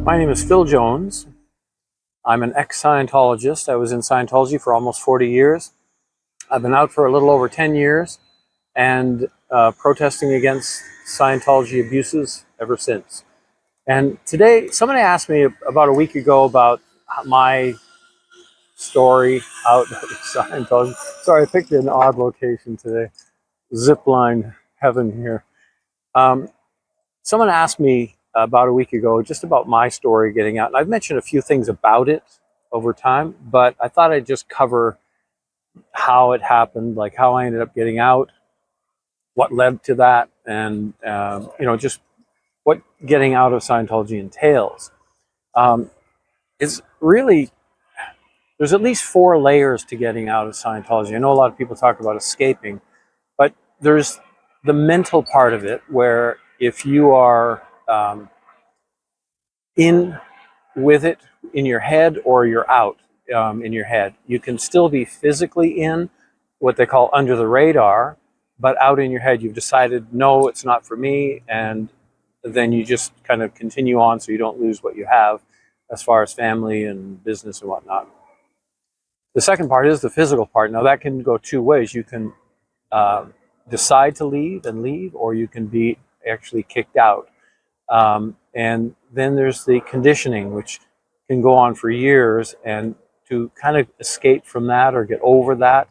My name is Phil Jones. I'm an ex-Scientologist. I was in Scientology for almost 40 years. I've been out for a little over 10 years and protesting against Scientology abuses ever since. And today, somebody asked me about a week ago about my story out of Scientology. Sorry, I picked an odd location today. Zipline heaven here. Someone asked me about a week ago just about my story getting out. And I've mentioned a few things about it over time, but I thought I'd just cover how it happened, like how I ended up getting out, what led to that, and just what getting out of Scientology entails. It's really, there's at least 4 layers to getting out of Scientology. I know a lot of people talk about escaping, but there's the mental part of it, where if you are in with it in your head or you're out in your head, you can still be physically in what they call under the radar, but out in your head you've decided, no, it's not for me, and then you just kind of continue on so you don't lose what you have as far as family and business and whatnot. The second part is the physical part. Now that can go 2 ways. You can decide to leave, or you can be actually kicked out. And then there's the conditioning, which can go on for years, and to kind of escape from that or get over that,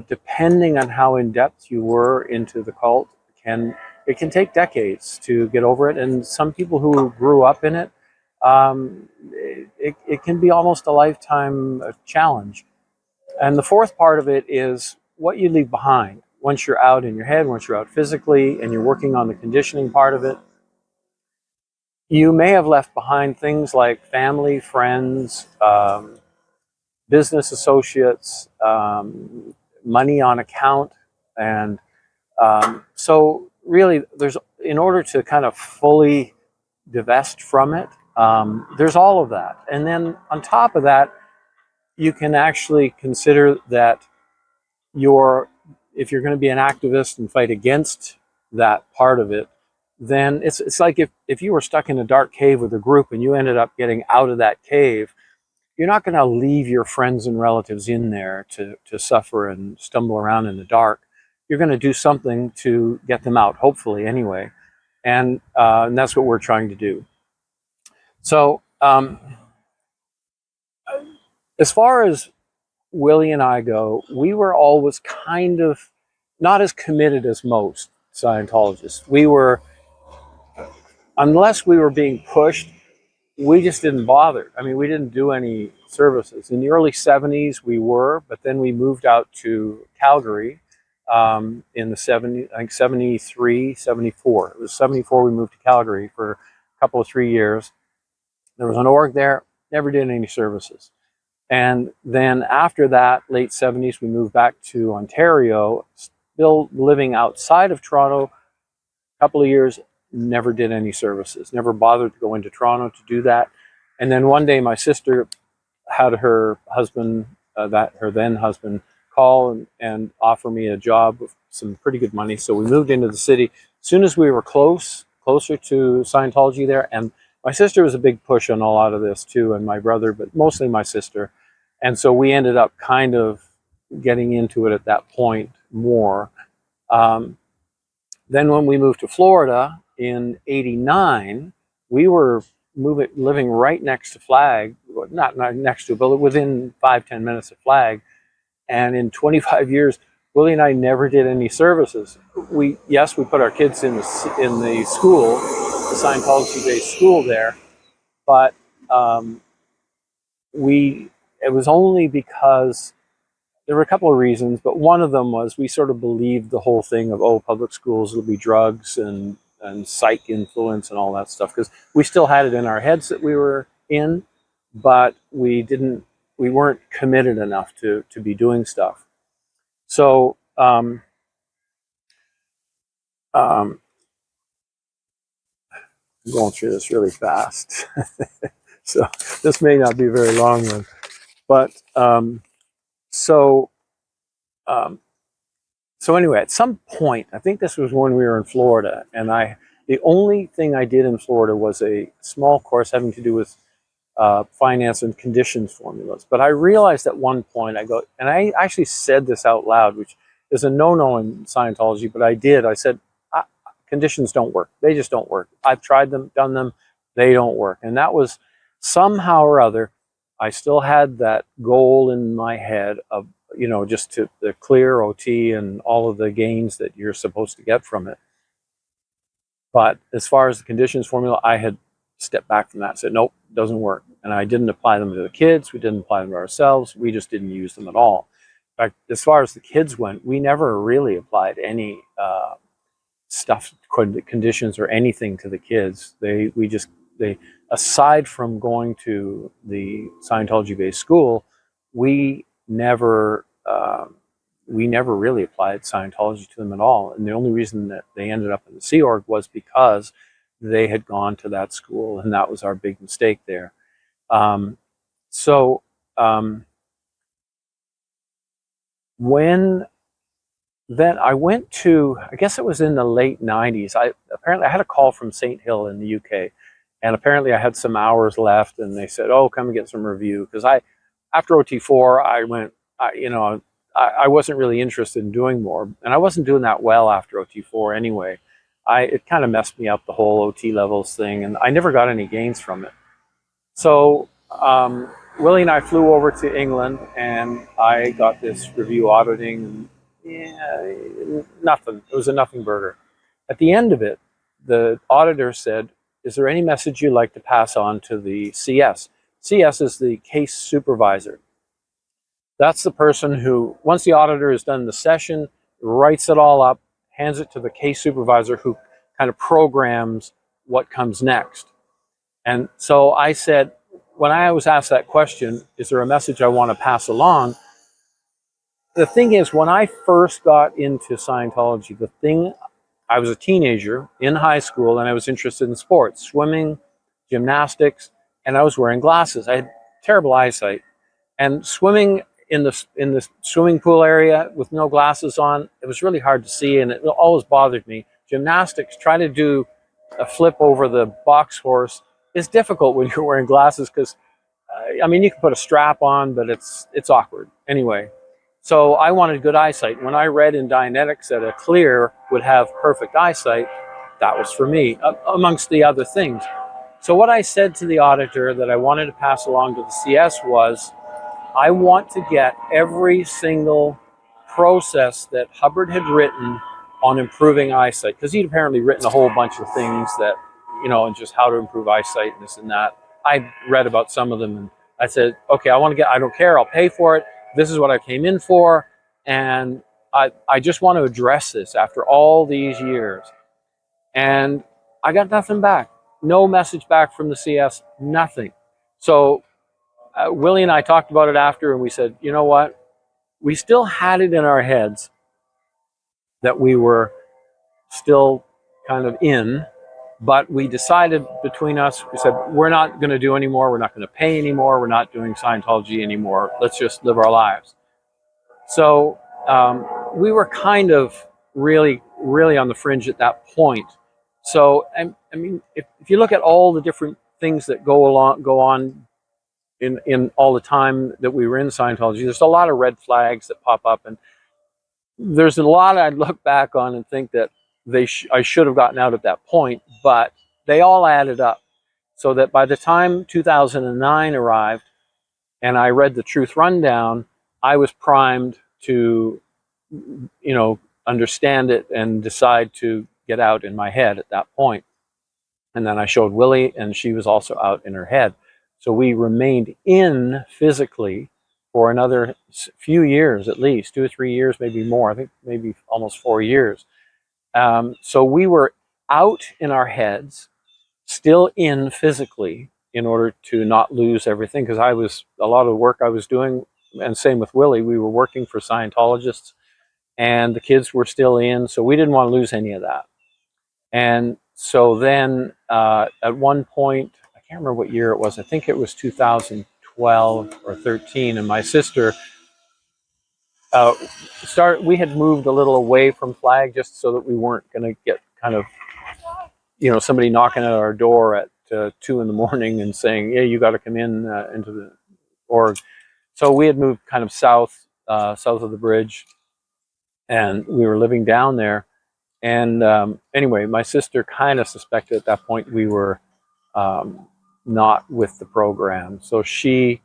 depending on how in depth you were into the cult, it can take decades to get over it. And some people who grew up in it, it can be almost a lifetime challenge. And the fourth part of it is what you leave behind. Once you're out in your head, once you're out physically, and you're working on the conditioning part of it, you may have left behind things like family, friends, business associates, money on account. And so really, in order to kind of fully divest from it, there's all of that. And then on top of that, you can actually consider that if you're going to be an activist and fight against that part of it, then it's like if you were stuck in a dark cave with a group and you ended up getting out of that cave, you're not going to leave your friends and relatives in there to suffer and stumble around in the dark. You're going to do something to get them out, hopefully anyway. And that's what we're trying to do. So as far as Willie and I go, we were always kind of not as committed as most Scientologists. Unless we were being pushed, we just didn't bother. I mean, we didn't do any services. In the early 70s, we were, but then we moved out to Calgary in the 70s, I think 73, 74. It was 74 we moved to Calgary for a couple of 3 years. There was an org there, never did any services. And then after that, late 70s, we moved back to Ontario, still living outside of Toronto, a couple of years, never did any services, never bothered to go into Toronto to do that. And then one day my sister had her husband, her then husband, call and offer me a job with some pretty good money. So we moved into the city as soon as we were closer to Scientology there. And my sister was a big push on a lot of this too, and my brother, but mostly my sister. And so we ended up kind of getting into it at that point more. Then when we moved to Florida in '89, we were living right next to Flag, not next to, but within 5-10 minutes of Flag. And in 25 years, Willie and I never did any services. We put our kids in the school, the Scientology-based school there, but it was only because there were a couple of reasons, but one of them was we sort of believed the whole thing of, public schools will be drugs and psych influence and all that stuff, because we still had it in our heads that we were in, but we weren't committed enough to be doing stuff. So I'm going through this really fast. So this may not be a very long one, but so anyway, at some point, I think this was when we were in Florida, and I The only thing I did in Florida was a small course having to do with finance and conditions formulas. But I realized at one point, I go, and I actually said this out loud, which is a no-no in Scientology, but I did. I said, conditions don't work. They just don't work. I've tried them, done them. They don't work. And that was somehow or other, I still had that goal in my head of, just to the clear OT and all of the gains that you're supposed to get from it. But as far as the conditions formula, I had stepped back from that and said, nope, doesn't work. And I didn't apply them to the kids. We didn't apply them to ourselves. We just didn't use them at all. In fact, as far as the kids went, we never really applied any stuff, conditions or anything to the kids. They aside from going to the Scientology-based school, we never really applied Scientology to them at all. And the only reason that they ended up in the Sea Org was because they had gone to that school, and that was our big mistake there. When then I went to, I guess it was in the late 90s, apparently I had a call from St. Hill in the UK, and apparently I had some hours left, and they said, oh, come and get some review. Because after OT4, I went, I wasn't really interested in doing more, and I wasn't doing that well after OT4 anyway. It kind of messed me up, the whole OT levels thing, and I never got any gains from it. So Willie and I flew over to England, and I got this review auditing, and nothing. It was a nothing burger. At the end of it, the auditor said, is there any message you'd like to pass on to the CS? CS is the case supervisor. That's the person who, once the auditor has done the session, writes it all up, hands it to the case supervisor, who kind of programs what comes next. And so I said, when I was asked that question, is there a message I want to pass along? The thing is, when I first got into Scientology, I was a teenager in high school, and I was interested in sports, swimming, gymnastics, and I was wearing glasses. I had terrible eyesight. And swimming in the swimming pool area with no glasses on, it was really hard to see, and it always bothered me. Gymnastics, trying to do a flip over the box horse is difficult when you're wearing glasses, because you can put a strap on, but it's awkward. Anyway, so I wanted good eyesight. When I read in Dianetics that a clear would have perfect eyesight, that was for me, amongst the other things. So what I said to the auditor that I wanted to pass along to the CS was, I want to get every single process that Hubbard had written on improving eyesight, because he'd apparently written a whole bunch of things that, and just how to improve eyesight and this and that. I read about some of them, and I said, okay, I don't care, I'll pay for it. This is what I came in for, and I just want to address this after all these years. And I got nothing back. No message back from the CS, nothing. So Willie and I talked about it after, and we said, you know what? We still had it in our heads that we were still kind of in, but we decided between us, we said, we're not going to do anymore. We're not going to pay anymore. We're not doing Scientology anymore. Let's just live our lives. So we were kind of really, really on the fringe at that point. So, if you look at all the different things that go on in all the time that we were in Scientology, there's a lot of red flags that pop up, and there's a lot I'd look back on and think that I should have gotten out at that point, but they all added up. So that by the time 2009 arrived and I read the Truth Rundown, I was primed to, understand it and decide to get out in my head at that point. And then I showed Willie, and she was also out in her head. So we remained in physically for another few years, at least 2 or 3 years, maybe more. I think maybe almost 4 years. So we were out in our heads, still in physically, in order to not lose everything, because a lot of the work I was doing, and same with Willie, we were working for Scientologists, and the kids were still in, so we didn't want to lose any of that. And so then at one point, I can't remember what year it was, I think it was 2012 or 13, and my sister we had moved a little away from Flag just so that we weren't going to get kind of somebody knocking at our door at 2 in the morning and saying, "Yeah, you got to come in into the org." So we had moved kind of south of the bridge, and we were living down there. And anyway, my sister kind of suspected at that point we were not with the program, so she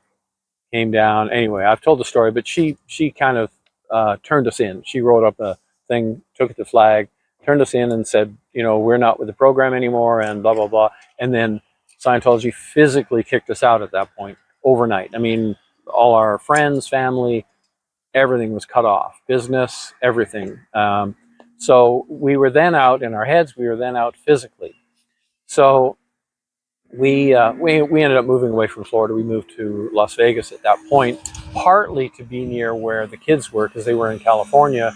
came down. Anyway, I've told the story, but she kind of turned us in. She wrote up a thing, took it to Flag, turned us in, and said, we're not with the program anymore, and blah blah blah. And then Scientology physically kicked us out at that point overnight. I mean, all our friends, family, everything was cut off. Business, everything. So we were then out in our heads. We were then out physically. So we ended up moving away from Florida. We moved to Las Vegas at that point, partly to be near where the kids were, because they were in California,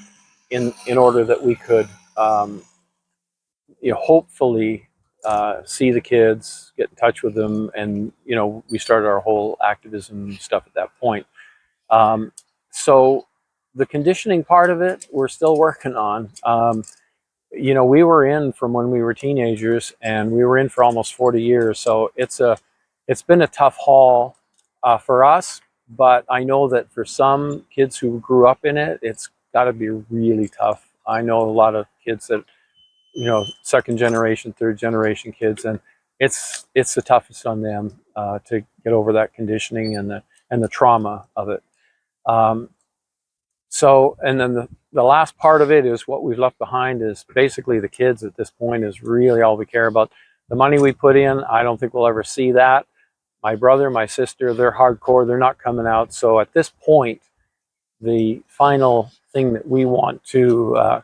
in order that we could hopefully see the kids, get in touch with them, and we started our whole activism stuff at that point. So the conditioning part of it, we're still working on. We were in from when we were teenagers, and we were in for almost 40 years. So it's been a tough haul for us, but I know that for some kids who grew up in it, it's got to be really tough. I know a lot of kids that, second generation, third generation kids, and it's the toughest on them to get over that conditioning and the trauma of it. And then the last part of it is what we've left behind is basically the kids at this point is really all we care about. The money we put in, I don't think we'll ever see that. My brother, my sister, they're hardcore. They're not coming out. So at this point, the final thing that we want to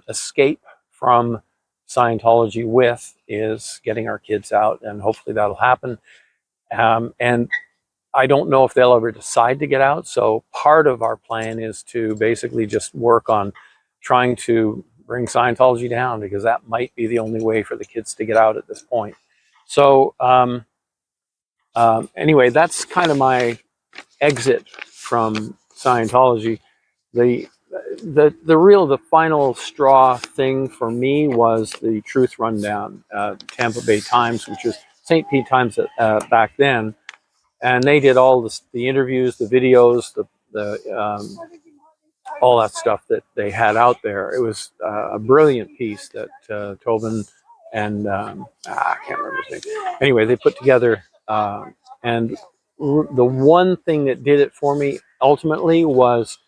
escape from Scientology with is getting our kids out, and hopefully that'll happen. And I don't know if they'll ever decide to get out. So part of our plan is to basically just work on trying to bring Scientology down, because that might be the only way for the kids to get out at this point. So anyway, that's kind of my exit from Scientology. The final straw thing for me was the Truth Rundown, Tampa Bay Times, which was St. Pete Times back then. And they did all the interviews, the videos, the all that stuff that they had out there. It was a brilliant piece that Tobin and I can't remember his name. Anyway, they put together. And the one thing that did it for me ultimately was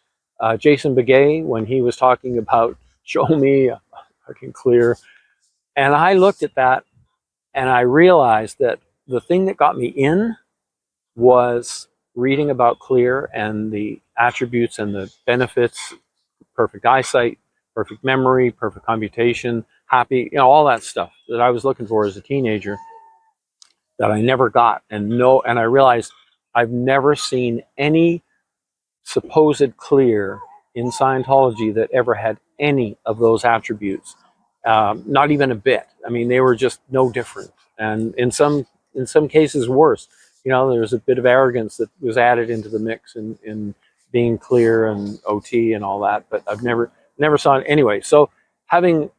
Jason Begay, when he was talking about "Show me fucking clear," and I looked at that and I realized that the thing that got me in was reading about clear and the attributes and the benefits: perfect eyesight, perfect memory, perfect computation, happy, all that stuff that I was looking for as a teenager that I never got. And I realized I've never seen any supposed clear in Scientology that ever had any of those attributes, not even a bit. I mean, they were just no different, and in some cases worse. There's a bit of arrogance that was added into the mix in being clear and OT and all that, but I've never saw it anyway. So having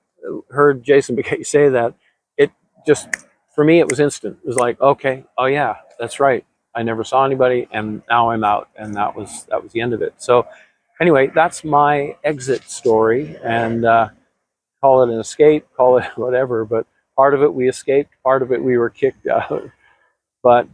heard Jason Begay say that, it just, for me, it was instant. It was like, okay, oh yeah, that's right. I never saw anybody, and now I'm out, and that was the end of it. So anyway, that's my exit story, and call it an escape, call it whatever, but part of it we escaped, part of it we were kicked out. But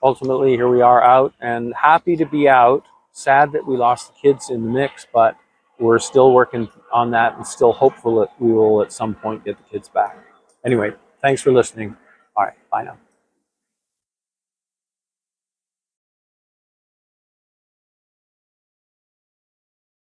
ultimately, here we are out, and happy to be out. Sad that we lost the kids in the mix, but we're still working on that and still hopeful that we will at some point get the kids back. Anyway, thanks for listening. All right, bye now.